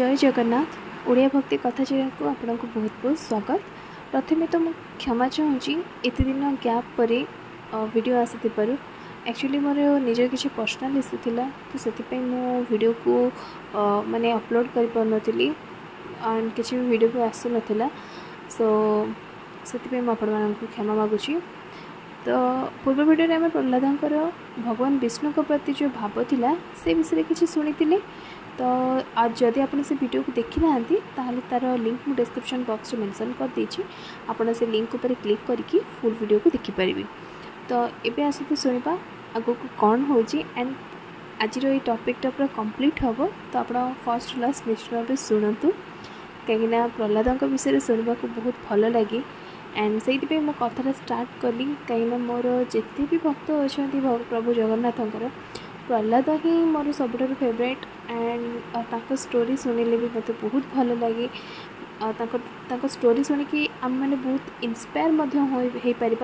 जय जगन्नाथ ओडिया भक्ति कथा चैनल को आपन को बहुत बहुत स्वागत। प्रथमे तो मुझे क्षमा चाहूँगी एत दिन गैप पर वीडियो आसी एक्चुअली मोर निजर किसी पर्सनल इश्यू थिला तो से मो वीडियो को माने अपलोड कर पार्नली एंड किसी भी वीडियो को आसू नाला सो से मुझे क्षमा मागुची। तो पूर्व वीडियो में प्रहलादंकर भगवान विष्णु को प्रति जो भाव थिला से विषय किसी शुणी। तो आज जदि आप से वीडियो को देखी ना ताहले तार लिंक मु डिस्क्रिप्शन बॉक्स में मेंशन कर देछि, आपण से लिंक ऊपर क्लिक करके फुल वीडियो को देखि परिबे। तो एबे आसते सुनिबा आगो को कौन होजी एंड आज ये टॉपिकटा पूरा कंप्लीट हम। तो आप फर्स्ट क्लास निश्चित भाव शुणु कहीं प्रहलाद विषय शुणा को बहुत भल लगे एंड से मो कथा स्टार्ट कली कहीं मोर जिते भी भक्त अच्छा प्रभु जगन्नाथंकर प्रहलाद ही मोर सबुठ फेवरेट एंड स्टोरी शुणिले भी मत बहुत भल लगे। स्टोरी शुणिकी आम मैंने बहुत इन्स्पायर हो पार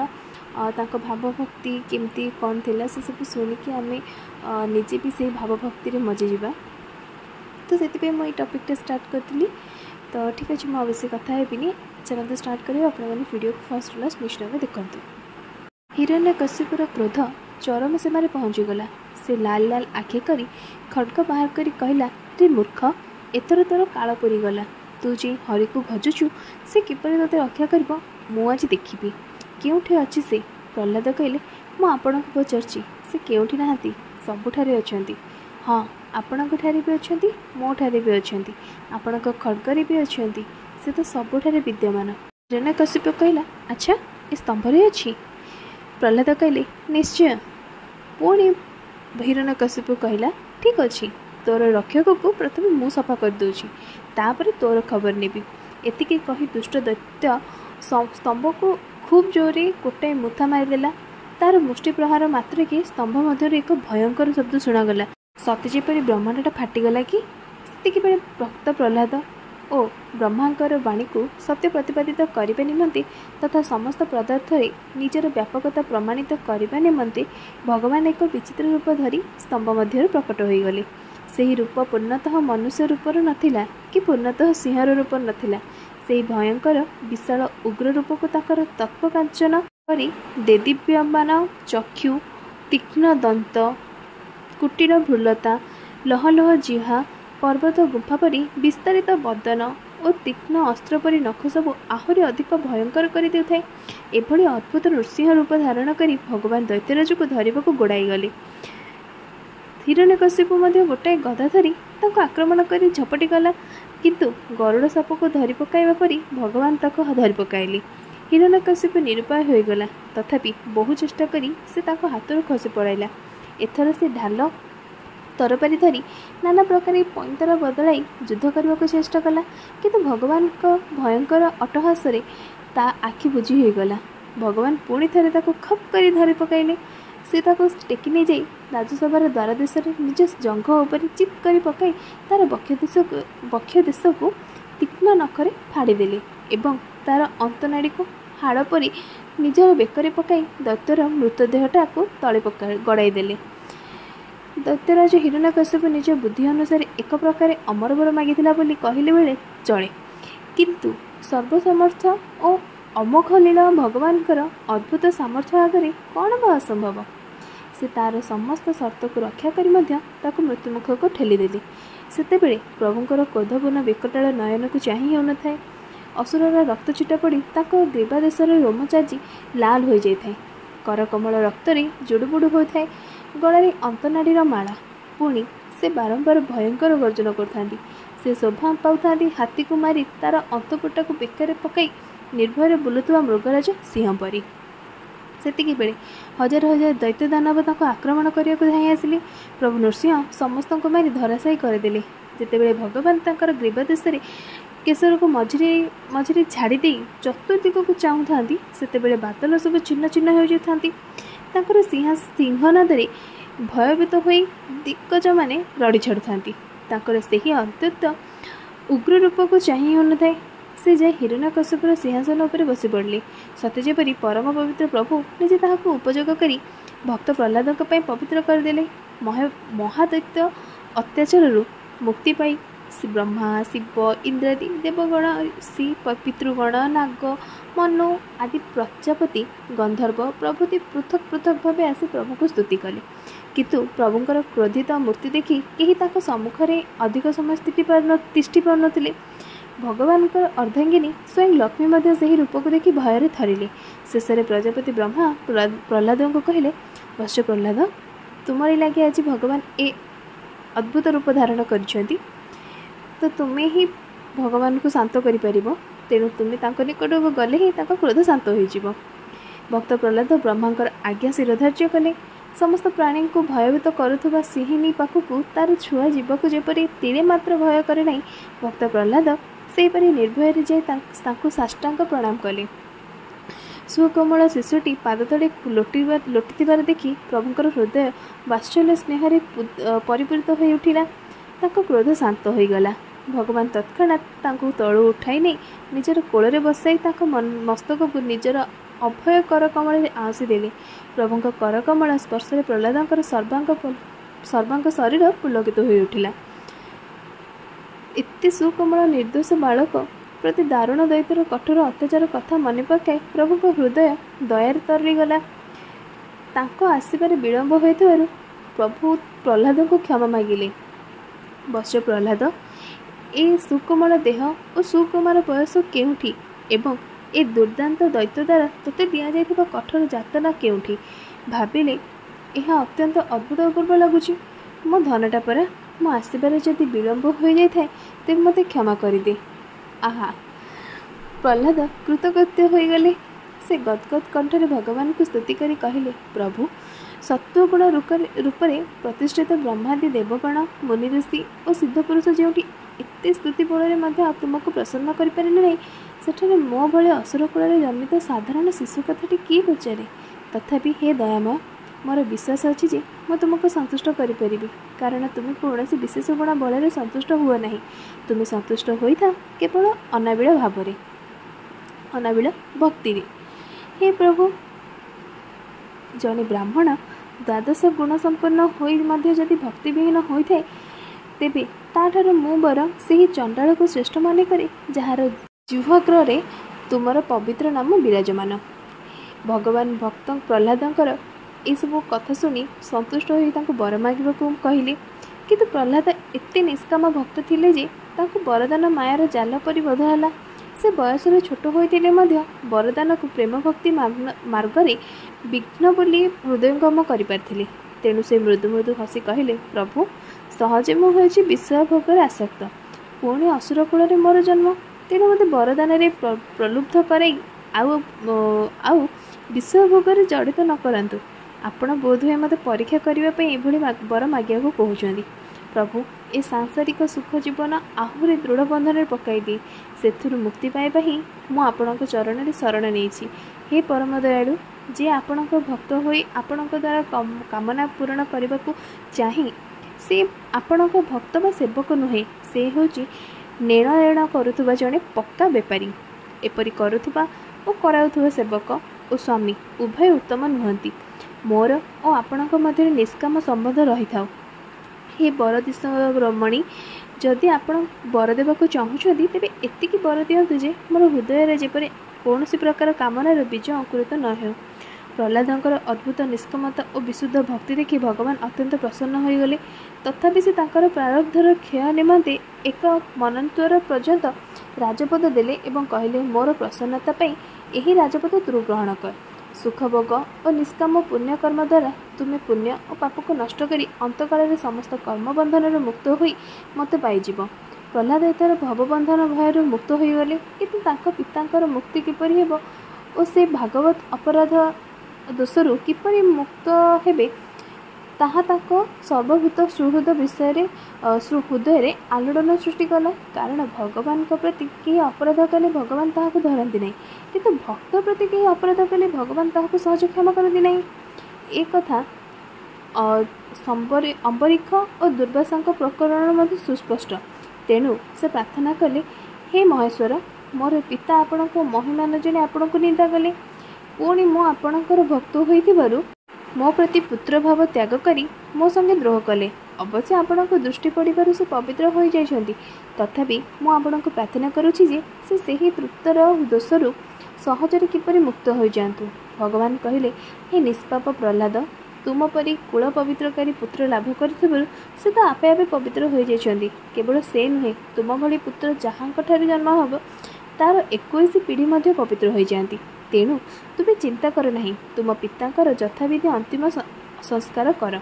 भाव भक्ति केमती कौन थिला से सब शुणिकी आम निजे भी से भाव भक्ति मजे जावा। तो से मुझे टॉपिकटा स्टार्ट करी। तो ठीक अच्छे मुझे बेस कथा हेनी चलते स्टार्ट करें अपने वीडियो को फर्स्ट क्लास निश्चित देखते। हिरण्यकशिपुर क्रोध चरम सीमार पहुँचीगला। से लाल लाल आखि करी खड्ग बाहर करी कहला, रे मूर्ख एथर तोर काल पुरी गला। तू जे हरि को भजुचु से किपरि तोते रक्षा करिबो मु आज देखिबी। केउठी अछि से? प्रहलाद कहले, मु आपण को पचारछि से केउठी नाहांती, सबुठारे अछंती। हाँ आपण ठारे भी अछंती, मो ठारे भी अछंती, आपण खड्गरे भी अछंती, से तो सबुठारे विद्यमान। हिरण्यकशिपु कहला, अच्छा ए स्तंभरे अछि? प्रहलाद कहले, निश्चय। पुणी हिरण्यकशिपु कहला, ठीक अच्छी तोर रक्षक को प्रथम मु सफा कर दूची, तापर तोर खबर नेबी। एतिके कही दुष्ट दैत्य स्तंभ को खूब जोरे गोटाए मुथा मारिदेला। तार मुष्टि प्रहार मात्र के स्तंभ मध्य एक भयंकर शब्द शुणागला, सते जेपरि ब्रह्मांडटा फाटिगला कि। सेतिके बेले भक्त प्रहलाद ओ ब्रह्मांकर वाणी को सत्य प्रतिपादित करने निमंते तथा समस्त पदार्थ निजर व्यापकता प्रमाणित करने निमंते भगवान एक विचित्र रूप धरी स्तंभ मध्य प्रकट हो गले। से रूप पूर्णतः मनुष्य रूपर नथिला कि पूर्णतः सिंहर रूप नथिला। से भयंकर विशाल उग्र रूप को ताकर तत्व कांचन करी देदीप्यमान चक्षु, तीक्ष्ण दंत, कुटीर भ्रूलता, लह लह जिहा, पर्वत गुंफा परी विस्तारित बदन और तीक्ष्ण अस्त्र परी नख सब आहरी अधिक भयंकर कर देउथाय। एभली अद्भुत नृसिंह रूप धारण करी भगवान दैत्यराज को धरने को गोड़ाई गले। हिरण्यकशिपु मध्य गोटाए गदा धरी ताको आक्रमण करी झपटी गला, किंतु गरुड़ साप को धरी पकाइबा परी भगवान ताको धरी पकाइले। हिरण्यकशिपु निरुपाय हो गला, तथापि बहु चेष्टा करी से ताको हाथरू खसी पड़ाइला। एथर से ढाल तरबारी धरी नाना प्रकार पैंतर बदलाई युद्ध करने को चेष्टा कला, किंतु भगवान को भयंकर अट्टहास ता आखि बुझी हो गला। भगवान पुणी थे खप कर धरी पकाइले। से टेकी नहीं जाई राजसभार द्वार देश निज जंघ उपर चिप कर पकाई तार बक्ष देश को तीक्ष्ण नखरे फाड़ीदेले एवं तार अंतनाड़ी को हाड़ परी निजर बेकरे पकाई दैत्यर मृतदेहटा को तले गड़ाई देले। दैत्यराज हिरण्यकशिपु निज बुद्धि अनुसार एक प्रकार अमर वर मागिथिला बोली कहले बेले चले, किंतु सर्वसमर्थ और अमोघ लीला भगवान अद्भुत सामर्थ्य आगे कौन बा असंभव। से तार समस्त शर्त को रक्षा करी मृत्युमुख को ठेलीदेली। सेतेबेले प्रभुंकर क्रोधपूर्ण विकटाल नयन को चाही हो न थाए। असुरर रक्त छिटा पड़ी ताको ग्रीवा देशर रोमचाजी लाल हो जाए। करकमल रक्तरे जुड़ुबुड़ होता है। गलारे अंतनाड़ीर माला। पुणी से बारंबार भयंकर गर्जन करथांती। से शोभा पाउथांती हाथी को मारी तार अंतपुटा को बेकार पकाई निर्भय बुलुवा मृगराज सिंह परी। सेतिकी बेले हजार हजार दैत्य दानव ताको आक्रमण करने को धाई आसिले। प्रभु नृसिंह समस्त को मारी धराशायी करदेले। जेतेबेले भगवान तांकर ग्रीवा देश केशर को मझिरे मझिरे छाड़ी दे चतुर्दिग को चाहूँ सेतेबेले बादल सब चिन्ह चिन्ह हो जाती। तांकर सिंहनादरे भयभीत हो दिग्गज माने रड़ी छाड़ुथांती। तांकर सेही अत्यंत उग्र रूप को चाही हो न थाए। से जाए हिरण्यकशिपुर सिंहासन उपर बसी पड़े। सते जेपरि परम पवित्र प्रभु निजे ताहाको उपयोग करी भक्त प्रहलाद पवित्र करदेले। महादैत्य अत्याचार मुक्ति पाई ब्रह्मा शिव इंद्रादि देवगण सी पितृगण नाग मनु आदि प्रजापति गंधर्व प्रभृति पृथक पृथक भाव आसी प्रभु को स्तुति कले किंतु प्रभुंकर क्रोधित मूर्ति देखि केही ताको सम्मुखरे अधिक समय तिष्ठि पारुनथिले। भगवान अर्धांगिनी स्वयं लक्ष्मी मध्य सही रूप को देखि भय थरिले। शेष प्रजापति ब्रह्मा प्रहलाद को कहले वश्य प्रहलाद तुमरी लगे आज भगवान ए अद्भुत रूप धारण करिसेंती तो तुम्हें ही भगवान को शांत करि परिबो तेणु तुम्हें तांको निकट को गले ही तांको क्रोध शांत होई जिवो। भक्त प्रहलाद ब्रह्मांकर आज्ञा शिरोधार्य कले। समस्त प्राणी को भयभीत करुवा सिंहिनी पाखक तार छुआ जीवक जेपरी तीरे मात्र भय करे नहीं भक्त प्रहलाद सेपरी निर्भय जाए साष्टांग प्रणाम कले। सुकोमल शिशुटी पाद तले लोटिथिबार देखि प्रभुंकर हृदय वात्सल्य स्नेह परिपूरित हो उठिला। ताको क्रोध शांत हो गला। भगवान तत्क्षणात तांको तळु उठाई नहीं निजर कोଳରେ बसाई ताको मस्तक को निजर अभय करकमल आउसी देले। प्रभुंक करकमल स्पर्श प्रहलादंकर सर्वांग शरीर पुलकित हो उठिला। एते सुकोमल निर्दोष बालक प्रति दारुण दैतर कठोर अत्याचार कथा मन पकाई प्रभु को हृदय दयार तरिगला। तांको आसिबारे विलंब होइथिबारु प्रभु प्रहलाद को क्षमा मागिले। वश्य प्रहलाद ए सुकोमल देह और सुकुमार बयस केउठी एवं ए दुर्दांत दैत्य द्वारा तोते दिया जाइथिबा कठोर जातना केउठी भाबिले यह अत्यंत अद्भुत अपूर्व लगुच। मो धनटा परा मो आसबार जदि विलंब हो जाए तेज मत क्षमा करदे। आहा प्रहलाद कृतकृत्य हो गले। से गदगद कंठरे भगवान को स्तुति करी कहले प्रभु सत्वगुण रूपरे प्रतिष्ठित ब्रह्मादि देवगण मुनि ऋषि और सिद्धपुरुष जोटी एते स्तुति बल तुमको प्रसन्न करें नहीं सेठे मो भले असुर कूल जन्मित साधारण शिशु कथाटी किए पचारे तथापि हे दयामय मोर विश्वास अच्छी जे मैं तुमको संतुष्ट करी कारण तुम्हें कौन विशेष गुण बल संतुष्ट हुआ नहीं। तुम्हें संतुष्ट होता केवल अनाबिल भाव अनाबिल भक्ति। हे प्रभु जने ब्राह्मण द्वादश गुण संपन्न होई जदि भक्तिविहीन होता है तेबे ताठार मु बर से चंडाल को श्रेष्ठ मन करे जार जिह्वाग्रे तुमर पवित्र नाम विराजमान। भगवान भक्त प्रहलादंकर ये सब कथा शुणी संतुष्ट हो बर मांगा कहले किंतु प्रहलाद एते निष्काम भक्त थिले जे ताको वरदान मायार जाल परि बोधला। से बयस छोट होते वरदान को प्रेम भक्ति मार्ग विघ्न बोली हृदयंगम करें तेणु से मृदु मृदु हसी कहले प्रभु सहजे मुझे विषय भोगर आसक्त पुणी असुर कूल मोर जन्म तेणु मत वरदान प्रलुब्ध कराई आउ विषय भोगर जड़ित न करंतु आपण बोधहुए मत परीक्षा करने बर मागिया को कहते प्रभु ए सांसारिक सुख जीवन आहरी दृढ़ बंधन पकई दी से मुक्ति पाइबा ही मुझ चरण में शरण नहीं। हे परम दयालु जे आपण भक्त होई आपण द्वारा कामना पूर्ण करने को चाहे से आपण भक्त बा सेवक नुहे से हूँ नेण एण करुवा जड़े पक्का बेपारी एपरी करुवा और कराउथुवा सेवक और स्वामी उभय उत्तम नुहति मोर और आपण मध्य निष्काम संबंध रही था। हे बरदिश रमणी जदि आपण बर देवाक चाहूँगी तेरे एतिकी बर दिंतु जे मोर हृदय जेपरी कौन प्रकार कामनार बीज अंकुरित न हो। प्रहलादंकर अद्भुत निष्कमता और विशुद्ध भक्ति देखि भगवान अत्यंत प्रसन्न होगले। तथापि से तांकर प्रारब्धर क्षय निमंते एक मनंतर पर्यंत राजपद देले एवं कहले मोर प्रसन्नता पाई यही राजपद तू ग्रहण कर। सुख भोग और निष्काम पुण्य कर्म द्वारा तुम्हें पुण्य और पाप को नष्ट करी अंतकाल समस्त कर्म बंधन मुक्त होई मत पाइजिब। प्रहलाद एथर भवबंधन भयर मुक्त होगले किंतु तांको पितांकर मुक्ति किपरि हेबो और से भागवत अपराध दोषरु किपरि मुक्त हेबे ताहा ताको सर्वभूत सुहृद विषय हृदय आलोड़न सृष्टि कला। कारण भगवान प्रति कहीं अपराध कले भगवान ताहाको धरती नहीं किंतु भक्त प्रति कहीं अपराध कले भगवान ताहाको सहज क्षमा करती नहीं। एक कथा अंबरीक्ष और दुर्वासा प्रकरण सुस्पष्ट। तेणु से प्रार्थना कले हे महेश्वर मोर पिता आपण को महिमा न जने आपण को निंदा कले पुणी मो आपणकर भक्त होइथिबारु मो प्रति पुत्र भाव त्याग करी मो संगे द्रोह कले अवश्य आपणको दृष्टि पड़ू से पवित्र हो जाइछन्ति तथापि मु आपणको प्रार्थना करुछि जे से सही तृप्तर दोषरू सहजरे किपरि मुक्त हो जातु। भगवान कहले हे निष्पाप प्रहलाद तुम परी कूल पवित्रकारी पुत्र लाभ कर से तो आपे आपे पवित्र हो जाइछन्ति। केवल से नुहे तुम भली पुत्र जहाँ जन्म हम तार 21 पीढ़ी मध्य पवित्र हो जाती। तेणु तुम चिंता कर नहीं तुम पितांकर यथाविधि अंतिम संस्कार कर।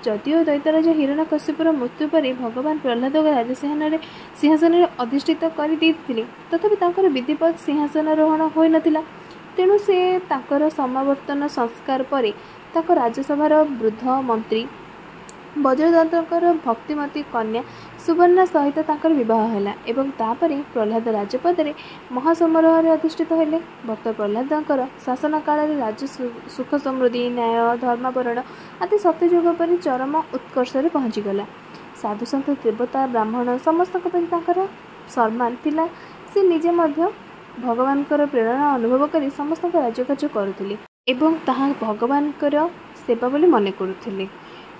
जदिओ दैत्यराज हिरण्यकश्यपुर मृत्यु पर भगवान प्रहलाद सिंहासन अधिष्ठित कर तथापि तांकर विधिवत सिंहासनारोहण हो नथिला। तेणु से तांकर समावर्तन संस्कार पर राजसभार वृद्ध मंत्री वज्रदत्तर भक्तिमती कन्या सुवर्णा सहित तांकर विवाह है एवं तापर प्रहलाद राजपदरे महासमारोह अधिष्ठित हेले। भक्त प्रहलादर शासन काल राज्य सुख समृद्धि न्याय धर्मावरण आदि सत्ययुग पर चरम उत्कर्ष पहुँचीगला। साधुसंत देवता ब्राह्मण समस्त सम्मान थिला। से निजे भगवान प्रेरणा अनुभव कर समस्त राज्यकार्य करुले एवं ताहा भगवान सेवा बोली मन करुले।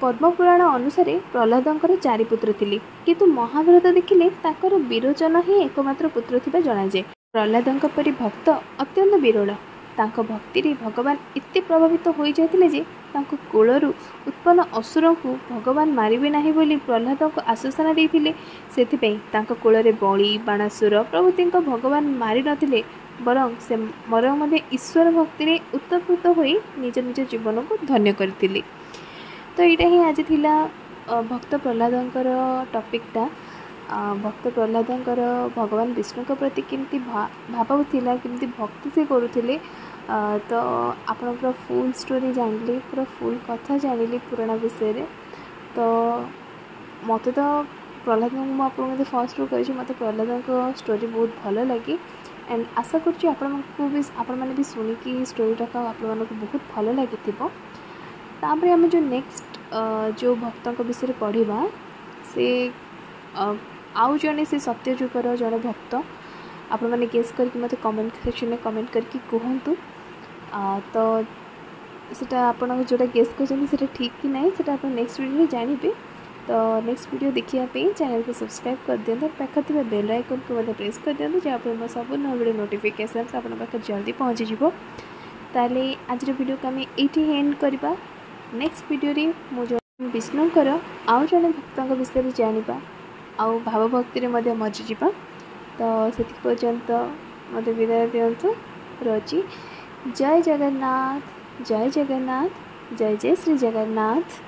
पद्मपुराण अनुसार प्रहलादर 4 पुत्र थिले किंतु महाभारत देखिले ताकर विरोचन ही एकमात्र पुत्र थिबा जणाजाए। प्रहलादर परी भक्त अत्यंत विरल। तांको भक्ति रे भगवान एते प्रभावित हो जाते जे तांको कोलरू उत्पन्न असुर को भगवान मारिबे नाही बोली प्रहलाद को आश्वासन देथिले। सेथिपई तांको कोलरे बळी बाणासुर प्रभृति भगवान मारि नथिले बरं से मरं मध्ये ईश्वर भक्ति रे उत्तप्रोत होई निज निज जीवन को धन्य करथिले। तो यहाँ ही आज थिला भक्त प्रहलादर टॉपिकटा। भक्त प्रहलादर भगवान विष्णु प्रति केमती भाव थिला केमती भक्ति से करुले। तो आप फुल स्टोरी जानली पूरा फुल कथा जानिली पुराण विषय रे। तो मत तो प्रहलाद मुझे फर्स्ट रू करी मत प्रहलाद स्टोरी बहुत भल लगी एंड आशा करुँच आपण भी शुणिकी स्टोरीटा आप बहुत भल लगी। तापर आम जो नेक्स्ट जो भक्तों विषय पढ़ा से आउ जड़े से सत्ययुगर जड़े भक्त आपण मैंने गेस करके मत कमेंट सेक्शन में कमेंट करके कहतु। तो सेटा आपण जोटा गेस कर ठीक कि नहीं से नेक्स्ट वीडियो में जानवे। तो नेक्स्ट वीडियो देखिए चैनल को सब्सक्राइब कर दिखाँ पाखे थी बेल आइकन को प्रेस कर दिखाँ जहाँफल सब नया वीडियो नोटिफिकेशन आप जल्दी पहुँचीज। ताले आज वीडियो को आम ये एंड करवा। नेक्स्ट वीडियो रे मुझे विष्णुकर आउ जड़े भक्तों विषय जाना आउ भाव भक्ति मजिजा। तो से पर्यंत मत विदाय दिंतु रची। जय जगन्नाथ जय जगन्नाथ जय जय श्री जगन्नाथ।